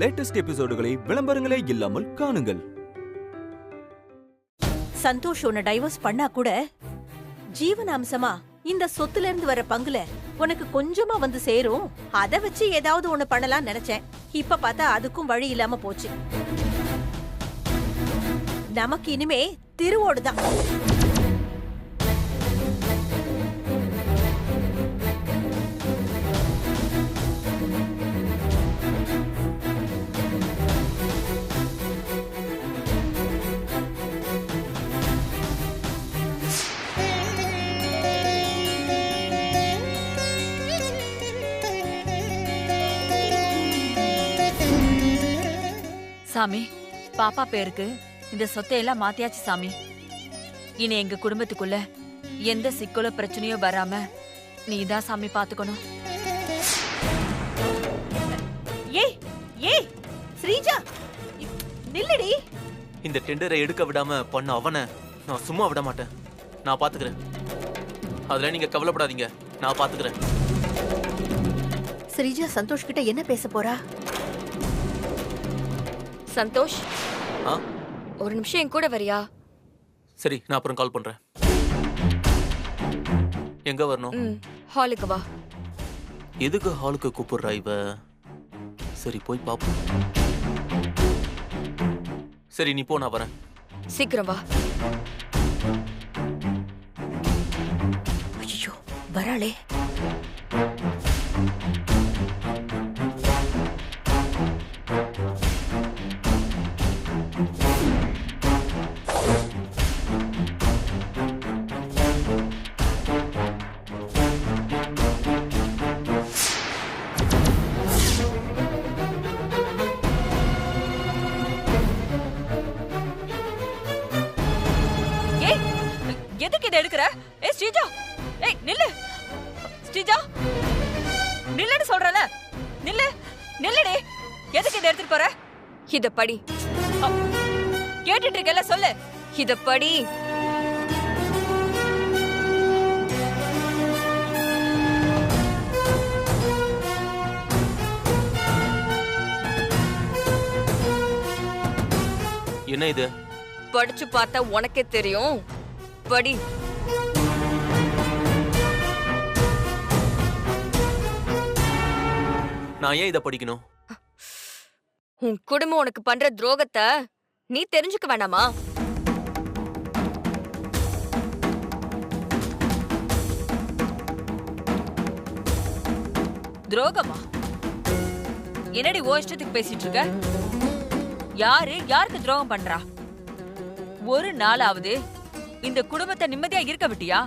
Latest எபிசோடுகளை விளம்பரங்களே இல்லாமல் காணுங்கள். சந்தோஷ் உன்னை டைவர்ஸ் பண்ணா கூட ஜீவனாம்சமா இந்த சொத்துல இருந்து வர பங்குல உனக்கு கொஞ்சமா வந்து சேரும். அத வச்சு ஏதாவது ஒண்ணு பண்ணலாம் நினைச்சேன். இப்ப பார்த்தா அதுக்கும் வழி இல்லாம போச்சு. நமக்கு இனிமே திருவோடுதான். சாமி, பாப்பா பேருக்கு இந்த சொத்தையெல்லாம் மாத்தியாச்சு சாமி. இனி எங்க குடும்பத்துக்குள்ள எந்த சிக்கலோ பிரச்சனையோ வராம நீதான் சாமி பாத்துக்கணும். ஏய் ஏய் ஸ்ரீஜா, நில்லடி. இந்த டெண்டரை எடுக்க விடாம பண்ண அவனை நான் சும்மா விட மாட்டேன். நான் பாத்துக்கிறேன். அதுல நீங்க கவலைப்படாதீங்க, நான் பாத்துக்கிறேன். ஸ்ரீஜா சந்தோஷ் கிட்ட என்ன பேச போறா? சந்தோஷ், ஒரு நிமிஷம் என் கூட வரியா? சரி, நான் அப்புறம் கால் பண்றேன். எங்க வரணும்? ஹாலுக்கு வா. எதுக்கு ஹாலுக்கு கூப்பிடுறா இவ? சரி, போய் பாப்போம். சரி, நீ போ, நான் வரேன். சீக்கிரம் வா. ஐயோ, வராளே. எதுக்கு இதை எடுக்கிற? ஏய் ஸ்ரீஜா, ஏய் நில்லு. ஸ்ரீஜா, நில்லுன்னு சொல்றல. நில்லு, நில்லுடி. எதுக்கு இதை எடுத்துட்டு போற? இத படி. கேட்டுட்டு இருக்கல, சொல்லு. இத படி. என்ன இது? படிச்சு பார்த்தா உனக்கே தெரியும். படி. நான் ஏன் இதை படிக்கணும்? உன் குடும்பம் உனக்கு பண்ற துரோகத்தை நீ தெரிஞ்சுக்க வேணாமா? துரோகமா? என்னடி ஓ இஷ்டத்துக்கு பேசிட்டு இருக்க? யாரு யாருக்கு துரோகம் பண்றா? ஒரு நாளாவது இந்த குடும்பத்தை நிம்மதியா இருக்க விட்டியா?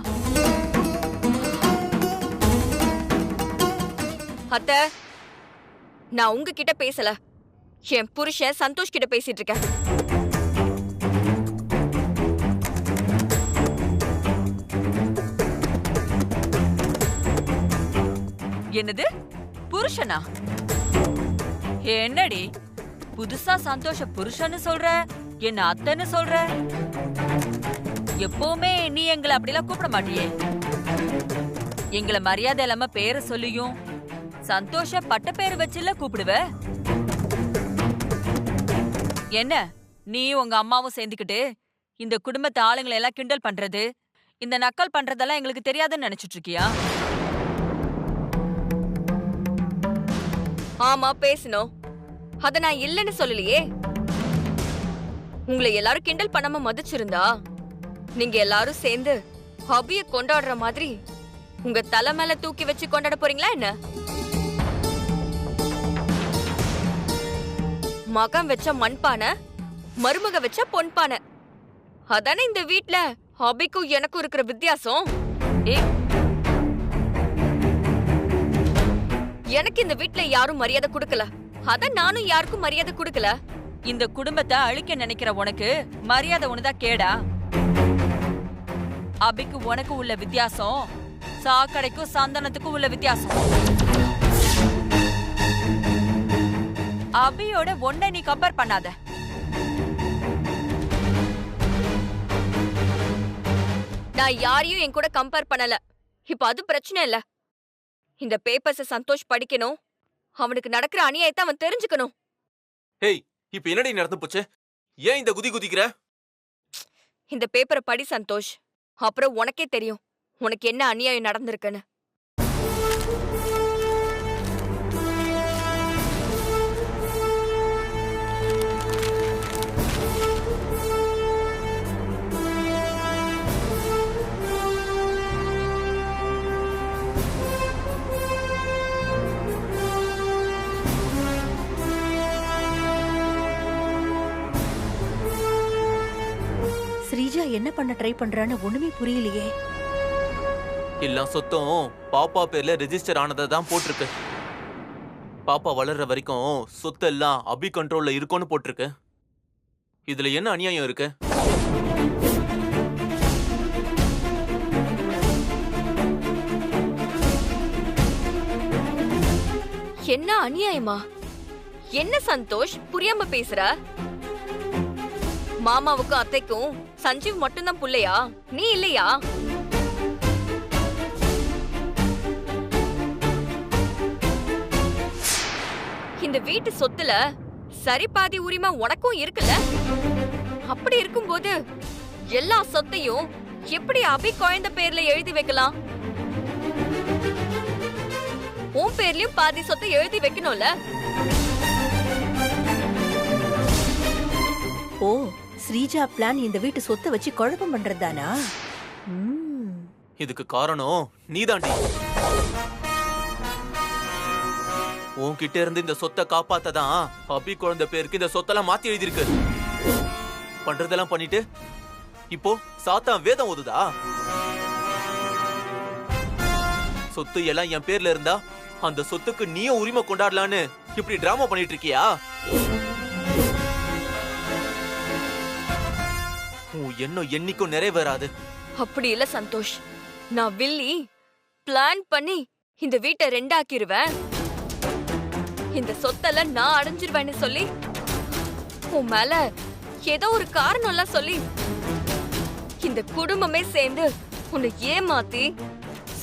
அத்தை, நான் உங்ககிட்ட பேசல. என் புருஷன் சந்தோஷ் கிட்ட பேசிட்டு இருக்கேன். என்னது? புருஷனா? என்னடி புதுசா சந்தோஷ புருஷன்னு சொல்ற, என்ன அத்தைன்னு சொல்ற? எப்பவுமே நீ எங்களை அப்படிலாம் கூப்பிட மாட்டியே. எங்களை மரியாதை இல்லாம பேரை சொல்லியும் சந்தோஷ பட்ட பேரு வச்சுல கூப்பிடுவ. என்ன நீ உங்க அம்மாவும் சேர்ந்துக்கிட்டு இந்த குடும்பத்து ஆளுங்களை எல்லாம் கிண்டல் பண்றது, இந்த நக்கல் பண்றதெல்லாம் எங்களுக்கு தெரியாதுன்னு நினைச்சிட்டு இருக்கியா? ஆமா, பேசணும். அத நான் இல்லன்னு சொல்லலையே. உங்களை எல்லாரும் கிண்டல் பண்ணாம மதிச்சிருந்தா நீங்க எல்லாரும் சேர்ந்து ஹபிய கொண்டாடுற மாதிரி உங்க தலை மேல தூக்கி வச்சு கொண்டாட போறீங்களா என்ன? மகன் வச்ச மண்பானை, மருமக வச்ச பொன்பானை. அதானே இந்த வீட்ல ஹபிக்கும் எனக்கும் இருக்கிற வித்தியாசம். எனக்கு இந்த வீட்ல யாரும் மரியாதை கொடுக்கல. அதான் நானும் யாருக்கும் மரியாதை கொடுக்கல. இந்த குடும்பத்தை அழிக்க நினைக்கிற உனக்கு மரியாதை ஒண்ணுதான் கேடா? அபிக்கு உனக்கு உள்ள வித்தியாசம் சாக்கடைக்கும் சந்தனத்துக்கும் உள்ள வித்தியாசம். அபியோட ஒன்ன நீ கம்பேர் பண்ணாத. நான் யாரையும் என் கூட கம்பேர் பண்ணல. இப்ப அது பிரச்சனை இல்ல. இந்த பேப்பர்ஸ சந்தோஷ் படிக்கணும். அவனுக்கு நடக்கிற அநியாயத்தை அவன் தெரிஞ்சுக்கணும். ஹேய், இப்ப என்னடி நடந்து போச்சு? ஏன் இந்த குதி குதிக்கிற? இந்த பேப்பரை படி சந்தோஷ். அப்புறம் உனக்கே தெரியும் உனக்கு என்ன அநியாயம் நடந்திருக்குன்னு. ஸ்ரீஜா என்ன பண்ண ட்ரை பண்றான்னு ஒண்ணுமே புரியலையே. எல்லா சொத்தும் பாப்பா பேர்ல ரெஜிஸ்டர் ஆனதை தான் போட்டிருக்கு. பாப்பா வளர்ற வரைக்கும் சொத்து எல்லாம் அபி கண்ட்ரோல்ல இருக்கும்னு போட்டிருக்கு. இதுல என்ன அநியாயம் இருக்கு? என்ன அநியாயமா? என்ன சந்தோஷ் புரியாம பேசுற? மாமாவுக்கும் அத்தைக்கும் சஞ்சீவ் மட்டும்தான் புள்ளையா? நீ இல்லையா? இந்த வீட்டு சொத்துல சரி பாதி உரிமை உனக்கும் இருக்குல்ல? அப்படி இருக்கும்போது எல்லா சொத்தையும் எப்படி அபி குழந்தை பேர்ல எழுதி வைக்கலாம்? உன் பேர்லயும் பாதி சொத்தை எழுதி வைக்கணும்ல? ஓ, ஸ்ரீஜா பிளான் இந்த வீட்டு சொத்தை வச்சு குழப்பம் பண்றதுதானா? இதுக்கு காரணம் நீதாண்டி. உன்கிட்ட இருந்து இந்த சொத்தை காப்பாத்ததான் அபி குழந்தை பேருக்கு இந்த சொத்தெல்லாம் மாத்தி எழுதியிருக்கு. பண்றதெல்லாம் பண்ணிட்டு இப்போ சாத்தான் வேதம் ஓதுதா? சொத்து எல்லாம் என் பேர்ல இருந்தா அந்த சொத்துக்கு நீயும் உரிமை கொண்டாடலான்னு இப்படி டிராமா பண்ணிட்டு இருக்கியா? உன் எண்ணம் என்னைக்கும் நிறைவேறாது. அப்படி இல்ல சந்தோஷ். நான் வில்லி பிளான் பண்ணி இந்த வீட்டை ரெண்டாக்கிருவேன். இந்த சொத்தெல்லாம் நான் அடைஞ்சிருவேன்னு சொல்லி உன் மேல ஏதோ ஒரு காரணம் எல்லாம் சொல்லி இந்த குடும்பமே சேர்ந்து உன்னை ஏமாத்தி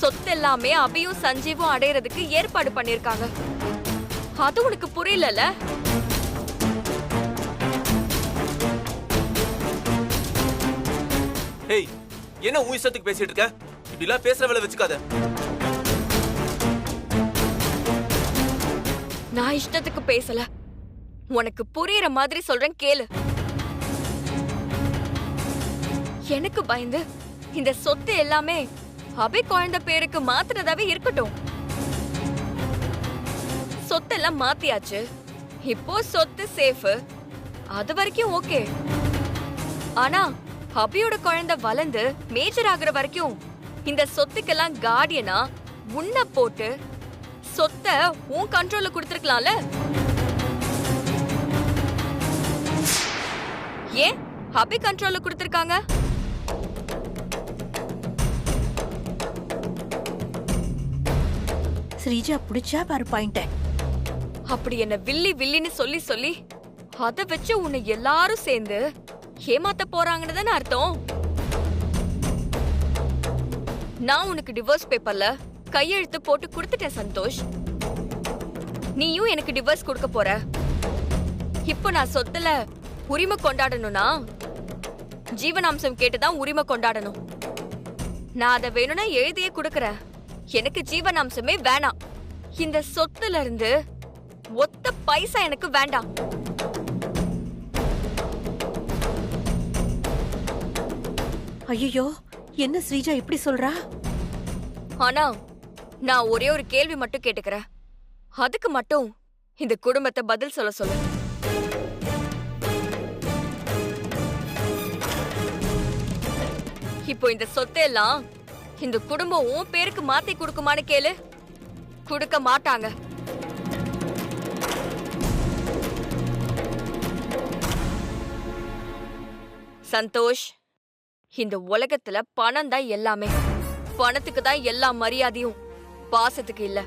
சொத்து எல்லாமே அபியும் சஞ்சீவும் அடையறதுக்கு ஏற்பாடு பண்ணிருக்காங்க. அது உனக்கு புரியல? ஏய், என்ன உன் இஷ்டத்துக்கு பேசிட்டு இருக்க? இப்படி எல்லாம் பேசுற வேலை வச்சுக்காத. நான் இஷ்டத்துக்கு பேசல. உனக்கு புரியற மாதிரி சொல்றேன் கேளு. எனக்கு பயந்து இந்த சொத்து எல்லாமே அபி குழந்தை பேருக்கு மாத்துறதாவே இருக்கட்டும். சொத்தெல்லாம் மாத்தியாச்சு. இப்போ சொத்து சேஃப். அது வரைக்கும் ஓகே. ஆனா அபியோட குழந்தை வளர்ந்து மேஜர் ஆகுற வரைக்கும் இந்த சொத்துக்கெல்லாம் கார்டியனா உன்னை போட்டு சொத்தை உன் கண்ட்ரோல்ல கொடுத்திருக்கலாம்ல? ஏன் அபி கண்ட்ரோல்ல கொடுத்திருக்காங்க? ஸ்ரீஜா புடிச்சா பாரு பாயிண்ட. அப்படி என்ன வில்லி வில்லின்னு சொல்லி சொல்லி அத வச்சு உன்னை எல்லாரும் சேர்ந்து ஏமாத்த போறாங்கன்னு தானே அர்த்தம். நான் உனக்கு டிவோர்ஸ் பேப்பர்ல கையெழுத்து போட்டு கொடுத்துட்டேன் சந்தோஷ். நீயும் எனக்கு டிவோர்ஸ் கொடுக்க போற. இப்போ நான் சொத்துல உரிமை கொண்டாடணும்னா ஜீவனாம்சம் கேட்டுதான் உரிமை கொண்டாடணும். நான் அதை வேணும்னா எழுதியே கொடுக்கறேன். எனக்கு ஜீவனாம்சமே வேணாம். இந்த சொத்துல இருந்து ஒத்த பைசா எனக்கு வேண்டாம். ஐயோ, என்ன ஸ்ரீஜா இப்படி சொல்றா? ஆனா நான் ஒரே ஒரு கேள்வி மட்டும் கேட்டுக்கிறேன். அதுக்கு மட்டும் இந்த குடும்பத்தை பதில் சொல்ல சொல்லு. இப்போ இந்த சொத்தையெல்லாம் இந்த குடும்பம் உன் பேருக்கு மாத்தி கொடுக்குமான்னு கேளு. கொடுக்க மாட்டாங்க. சந்தோஷ், இந்த உலகத்துல பணம் தான் எல்லாமே. பணத்துக்கு தான் எல்லா மரியாதையும், பாசத்துக்கு இல்ல.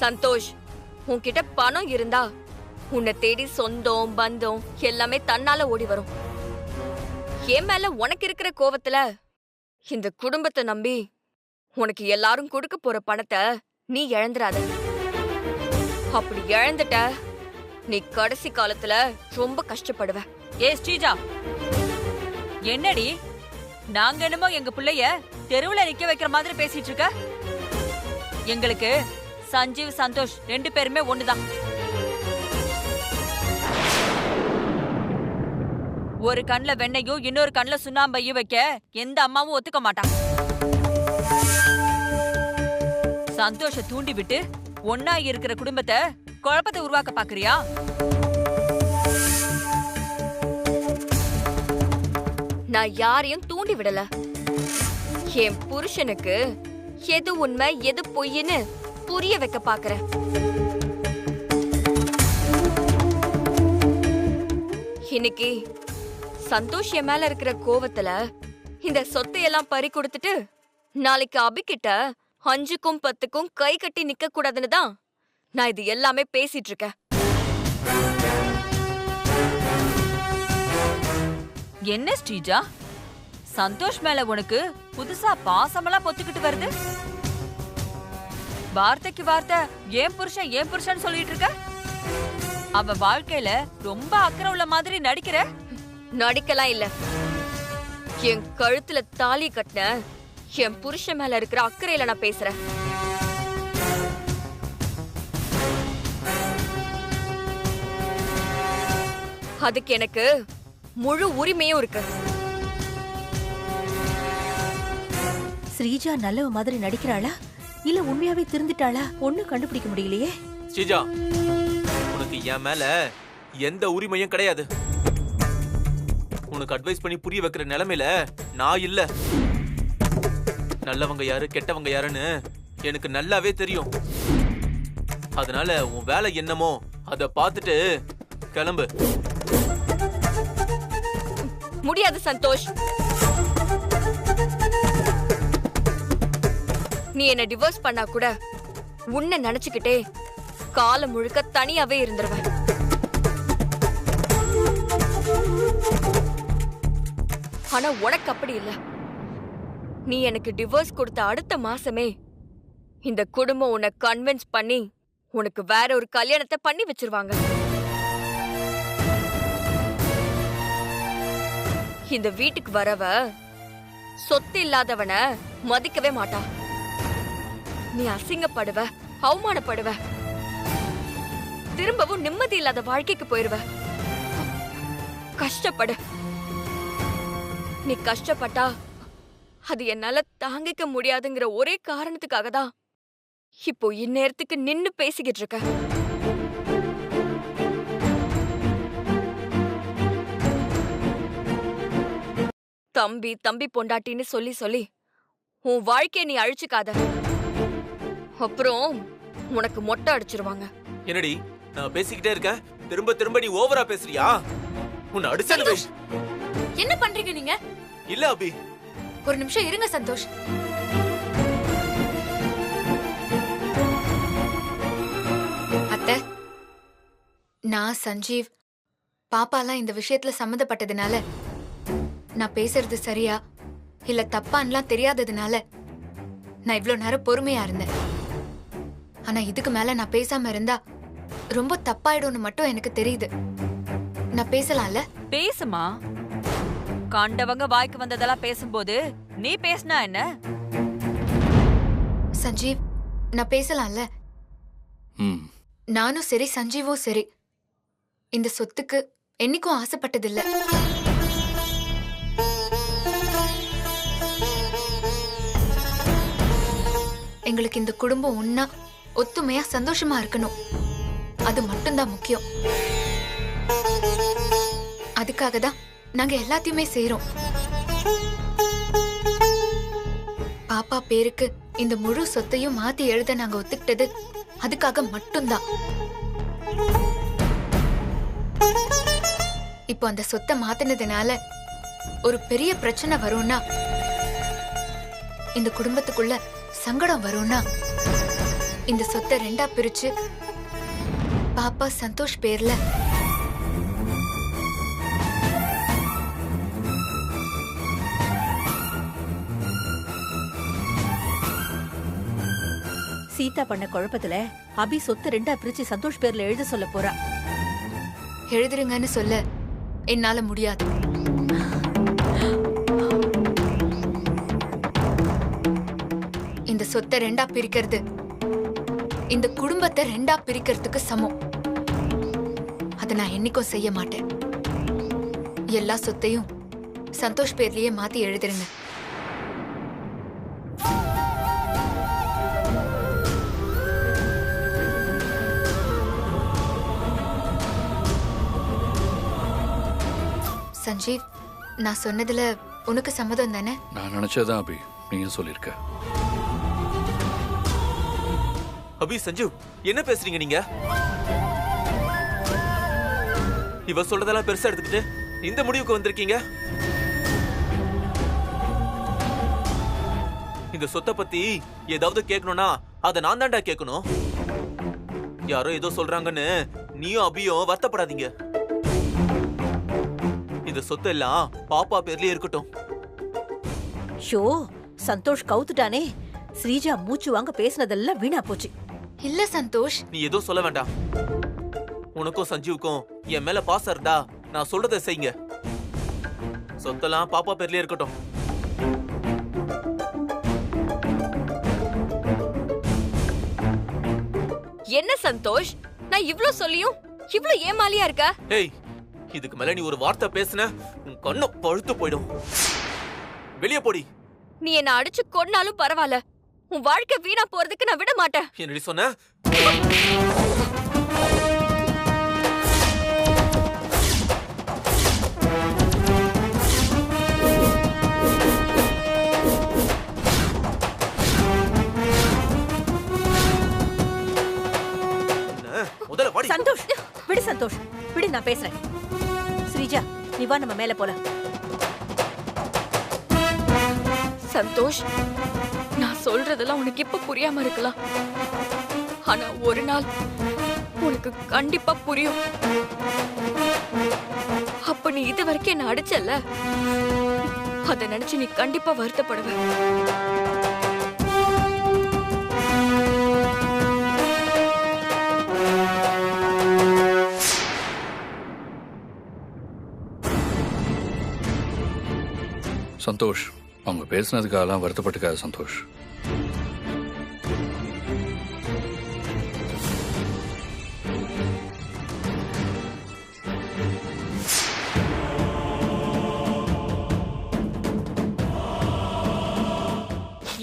சந்தோஷ், உன்கிட்ட பணம் இருந்தா உன்னை தேடி சொந்தம் பந்தம் எல்லாமே தன்னால ஓடி வரும். என் மேல உனக்கு இருக்கிற கோவத்துல இந்த குடும்பத்தை நம்பி உனக்கு எல்லாரும் கொடுக்க போற பணத்தை நீ இழந்துராத. அப்படி இழந்துட்ட நீ கடைசி காலத்துல ரொம்ப கஷ்டப்படுவ. ஏ ஸ்ரீஜா, என்னடி நாங்க என்னமோ எங்க பிள்ளைய தெருவுல நிக்க வைக்கிற மாதிரி பேசிட்டு இருக்க? எங்களுக்கு சஞ்சீவ் சந்தோஷ் 2 பேருமே ஒண்ணுதான். ஒரு கண்ணுல வெண்ணையும் இன்னொரு கண்ணுல சுண்ணாம்பையும் வைக்க எந்த அம்மாவும் ஒத்துக்க மாட்டான். சந்தோஷ தூண்டி விட்டு ஒன்னா இருக்கிற குடும்பத்தை குழப்பத்தை உருவாக்க பாக்குறியா? நான் யாரையும் தூண்டி விடல. என் புருஷனுக்கு எது உண்மை எது பொய்ன்னு புரிய வைக்க பாக்குறேன். இன்னைக்கு சந்தோஷ் என் மேல இருக்கிற கோவத்துல இந்த சொத்தையெல்லாம் பறி கொடுத்துட்டு நாளைக்கு அபிகிட்ட 5க்கும் 10க்கும் கை கட்டி நிக்க கூடாதுன்னு தான் நான் இது எல்லாமே பேசிட்டு இருக்கேன். என்ன ஸ்ரீஜா, சந்தோஷ் மேல உனக்கு புதுசா பாசமெல்லாம் பொத்துக்கிட்டு வருது? வார்த்தைக்கு வார்த்தை ஏன் புருஷன் சொல்லிட்டு இருக்க? அவ வாழ்க்கையில ரொம்ப அக்கறை உள்ள மாதிரி நடிக்கிற. நடிக்கலாம் இல்ல, என் கழுத்துல தாலி கட்டின என் புருஷன் மேல இருக்கிற அக்கறையில நான் பேசுறேன். அதுக்கு எனக்கு முழு உரிமையும் இருக்கு. ஸ்ரீஜா நல்லவ மாதிரி நடிக்கிறாளா இல்ல உண்மையாவே திருந்துட்டாளா? ஒண்ணும் கண்டுபிடிக்க முடியலையே. ஸ்ரீஜா, உனக்கு என் மேல எந்த உரிமையும் கிடையாது. உனக்கு அட்வைஸ் பண்ணி புரிய வைக்கிற நிலைமையில நான் இல்ல. நல்லவங்க யாரு கெட்டவங்க யாருன்னு எனக்கு நல்லாவே தெரியும். அதனால உன் வேலை என்னமோ அத பார்த்துட்டு கிளம்பு. முடியாது சந்தோஷ். நீ என்ன டிவோர்ஸ் பண்ணா கூட உன்னை நினைச்சுக்கிட்டே காலம் முழுக்க தனியாவே இருந்துருவேன். ஆனா உனக்கு அப்படி இல்ல. நீ எனக்கு டிவோர்ஸ் கொடுத்த அடுத்த மாசமே இந்த குடும்பம் உன்னை கன்வின்ஸ் பண்ணி உனக்கு வேற ஒரு கல்யாணத்தை பண்ணி வச்சிருவாங்க. இந்த வீட்டுக்கு வரவ சொத்து இல்லாதவன மதிக்கவே மாட்டா. நீ அசிங்கப்படுவ, அவமானப்படுவ, திரும்பவும் நிம்மதி இல்லாத வாழ்க்கைக்கு போயிருவ. கஷ்டப்படு. நீ கஷ்டப்பட்டா அது என்னால தாங்கிக்க முடியாதுங்கிற ஒரே காரணத்துக்காக தான் இப்போ இந்நேரத்துக்கு நின்னு பேசிக்கிட்டு இருக்க. தம்பி தம்பி பொண்டாட்டின்னு சொல்லி சொல்லி உன் வாழ்க்கைய நீ அழிச்சுக்காத. அப்புறம் உனக்கு மொட்டை அடிச்சிருவாங்க. என்னடி நான் பேசிக்கிட்டே இருக்கேன், திரும்ப திரும்ப நீ ஓவரா பேசுறியா? உன்னை அடிச்சனவே. என்ன பண்றீங்க நீங்க? இல்ல அபி, ஒரு நிமிஷம் இருங்க சந்தோஷ். அத்தை, நான் சஞ்சீவ் பாப்பாலாம் இந்த விஷயத்துல சம்மந்தப்பட்டதுனால நான் பேசுறது சரியா இல்ல தப்பான்லாம் தெரியாததுனால நான் இவ்ளோ நேரம் பொறுமையா இருந்தேன். ஆனா இதுக்கு மேல நான் பேசாம இருந்தா ரொம்ப தப்பாயிடும்னு மட்டும் எனக்கு தெரியுது. நான் பேசலாம்ல? பேசுமா. கண்டவங்க வாய்க்கு வந்ததெல்லாம் பேசும்போது நீ பேசினா என்ன? சஞ்சீவ், நான் பேசலாம்ல? நானும் சரி சஞ்சீவும் சரி இந்த சொத்துக்கு என்னைக்கும் ஆசைப்பட்டதில்ல. எங்களுக்கு இந்த குடும்பம் ஒன்னா ஒத்துமையா சந்தோஷமா இருக்கணும், அது மட்டும்தான் முக்கியம். அதுக்காக தான் நாங்க எல்லாத்தையுமே செய்றோம். பாப்பா பேருக்கு இந்த முழு சொத்தையும் மாத்தி எழுத நாங்க ஒத்துக்கிட்டது அதுக்காக மட்டும்தான். இப்போ அந்த சொத்தை மாத்தினதுனால ஒரு பெரிய பிரச்சனை வரும்னா, இந்த குடும்பத்துக்குள்ள சங்கடம் வரும்னா, இந்த சொத்தை 2ஆ பிரிச்சு பாப்பா சந்தோஷ் பேர்ல சீதா பண்ண குழப்பத்துல அபி சொத்து 2ஆ பிரிச்சு சந்தோஷ் பேர்ல எழுத சொல்ல போறா. எழுதுருங்கன்னு சொல்ல என்னால முடியாது. இந்த சொத்தை 2ஆ பிரிக்கிறது இந்த குடும்பத்தை 2ஆ பிரிக்கிறதுக்கு சமம். அதை நான் என்னைக்கும் செய்ய மாட்டேன். எல்லா சொத்தையும் சந்தோஷ் பேர்லயே மாத்தி எழுதிருங்க. சஞ்சீவ், நான் சொன்னதுல உனக்கு சம்மதம் தானே? நான் நினைச்சதான் அபி, நீயும் சொல்லிருக்க. அபி, சஞ்சீவ், என்ன பேசுறீங்க நீங்க? இவ சொல்றதெல்லாம் பெருசா எடுத்துக்கிட்டு இந்த முடிவுக்கு வந்திருக்கீங்க. இந்த சொத்தை பத்தி ஏதாவது கேட்கணும்னா அதை நான் தான்டா கேட்கணும். யாரோ ஏதோ சொல்றாங்கன்னு நீயும் அபியும் வருத்தப்படாதீங்க. இந்த சொத்து எல்லாம் பாப்பா பேர்லயே இருக்கட்டும். ஷோ, சந்தோஷ் கவுத்துட்டானே. ஸ்ரீஜா மூச்சு வாங்க பேசினதெல்லாம் வீணா போச்சு. இல்ல சந்தோஷ், நீ ஏதோ சொல்ல வேண்டாம். உனக்கும் சஞ்சீவுக்கும் என் மேல பாசம் இருந்தா நான் சொல்றதை செய்யுங்க. சொத்தெல்லாம் பாப்பா பேர்லயே இருக்கட்டும். என்ன சந்தோஷ், நான் இவ்ளோ சொல்லியும் இவ்ளோ ஏமாலியா இருக்க? ஏய், இதுக்கு மேல நீ ஒரு வார்த்தை பேசுன உன் கண்ணு பழுத்து போயிடும். வெளியே போடி. நீ என்ன அடிச்சு கொன்னாலும் பரவாயில்ல, உன் வாழ்க்கை வீணா போறதுக்கு நான் விட மாட்டேன். என்னடி சொன்ன? சந்தோஷ், விடு சந்தோஷ், விடு, நான் பேசுறேன். ஸ்ரீஜா, நீ வா, நம்ம மேல போலாம். சந்தோஷ், நான் சொல்றதெல்லாம் உனக்கு இப்ப புரியாம இருக்கலாம். ஆனா ஒரு நாள் உனக்கு கண்டிப்பா புரியும். அப்ப நீ இது வரைக்கும் என்ன அடிச்சல, அத நினைச்சு நீ கண்டிப்பா வருத்தப்படுவ. சந்தோஷ், அவங்க பேசினதுக்காகலாம் வருத்தப்பட்டுக்காத சந்தோஷ்.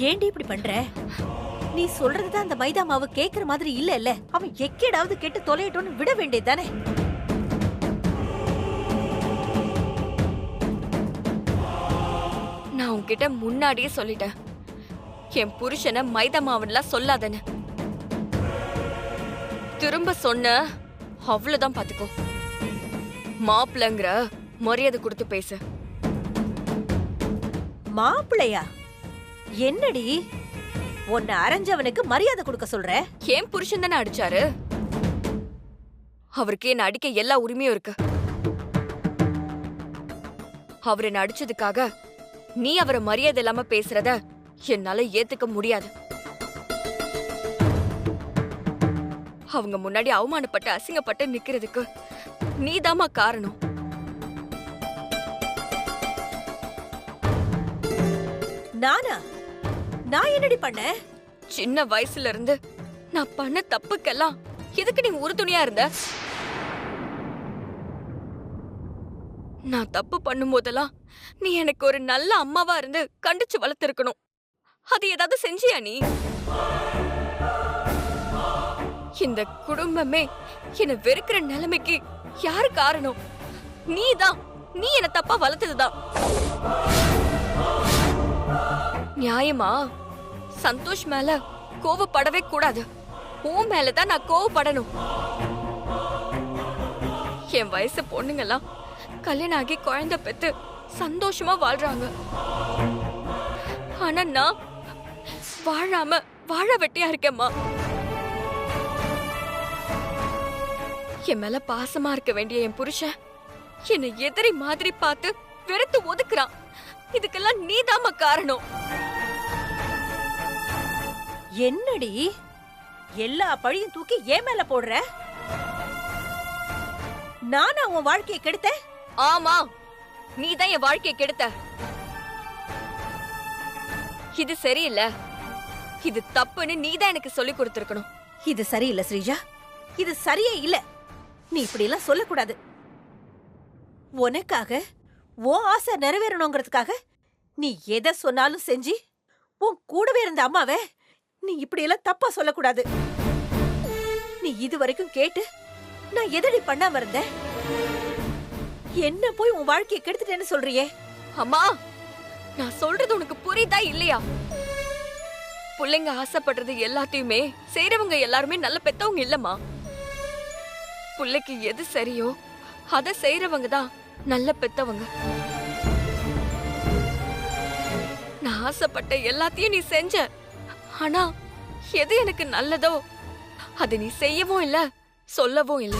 ஏண்டி இப்படி பண்ற? நீ சொல்றதுதான் அந்த மைதா மாவு கேக்குற மாதிரி இல்ல. அவன் எக்கேடாவது கேட்டு தொலையட்டும்னு விட வேண்டியதானே? நான் உன்கிட்ட முன்னாடியே சொல்லிட்டேன், என் புருஷனை மைதா மாவுலாம் சொல்லாதன்னு. திரும்ப சொன்ன அவ்வளவுதான், பாத்துக்கோ. மாப்பிள்ளங்கிற மரியாதை கொடுத்து பேசு. மாப்பிள்ளையா? என்னடி உன்னை அரைஞ்சவனுக்கு மரியாதை கொடுக்க சொல்ற? என் புருஷன் தானே அடிச்சாரு, அவருக்கு என்ன அடிக்க எல்லா உரிமையும் இருக்கு. அவர் என்ன அடிச்சதுக்காக நீ அவரை மரியாதை இல்லாம பேசுறத என்னால ஏத்துக்க முடியாது. அவங்க முன்னாடி அவமானப்பட்டு அசிங்கப்பட்டு நிக்கிறதுக்கு நீதாமா காரணம். நானா? நான் என்னடி பண்ண? சின்ன வயசுல இருந்து நான் பண்ண தப்புக்கெல்லாம் எதுக்கு நீ உறுதுணையா இருந்த? நான் தப்பு பண்ணும் போதெல்லாம் நீ எனக்கு ஒரு நல்ல அம்மாவா இருந்து கண்டிச்சு வளர்த்திருக்கணும். அது ஏதாவது செஞ்சியா நீ? இந்த குடும்பமே என்ன வெறுக்கிற நிலைமைக்கு யாரு காரணம்? நீதான். நீ என்ன தப்பா வளர்த்ததுதான். நியாயமா சந்தோஷ் மேல கோவப்படவே கூடாது. உன் மேலதான் நான் கோவப்படணும். என் வயசு பொண்ணுங்கெல்லாம் கல்யாணம் ஆகி குழந்தை பெத்து சந்தோஷமா வாழ்றாங்க. ஆனா நான் வாழாம வாழ வெட்டியா இருக்கேம்மா. என் மேல பாசமா இருக்க வேண்டிய என் புருஷன் என்னை எதிரி மாதிரி பார்த்து வெறுத்து ஒதுக்குறான். இதுக்கெல்லாம் நீதாம்மா காரணம். என்னடி எல்லா பழியும் தூக்கி ஏன் மேல போடுற? நானா உன் வாழ்க்கையை கெடுத்தேன்? ஆமா, நீதான் என் வாழ்க்கையை கெடுத்த. இது சரியில்லை, இது தப்புன்னு நீதான் எனக்கு சொல்லி கொடுத்திருக்கணும். இது சரியில்லை ஸ்ரீஜா, இது சரியே இல்ல. நீ இப்படி எல்லாம் சொல்லக்கூடாது. உனக்காக உன் ஆசை நிறைவேறணுங்கிறதுக்காக நீ எதை சொன்னாலும் செஞ்சு உன் கூடவே இருந்த அம்மாவை நீ இப்படி எல்லாம் தப்பா சொல்லக்கூடாது. நீ இது வரைக்கும் கேட்டு நான் எதடி பண்ணாம இருந்தேன்? என்ன போய் உன் வாழ்க்கையை கெடுத்துட்டேன்னு சொல்றியே? அம்மா, நான் சொல்றது உனக்கு புரியுதா இல்லையா? பிள்ளைங்க ஆசைப்படுறது எல்லாத்தையுமே செய்யறவங்க எல்லாருமே நல்ல பெத்தவங்க இல்லம்மா. பிள்ளைக்கு எது சரியோ அத செய்யறவங்க தான் நல்ல பெத்தவங்க. நான் ஆசைப்பட்ட எல்லாத்தையும் நீ செஞ்ச. ஆனா எது எனக்கு நல்லதோ அது நீ செய்யவும் இல்ல, சொல்லவும் இல்ல.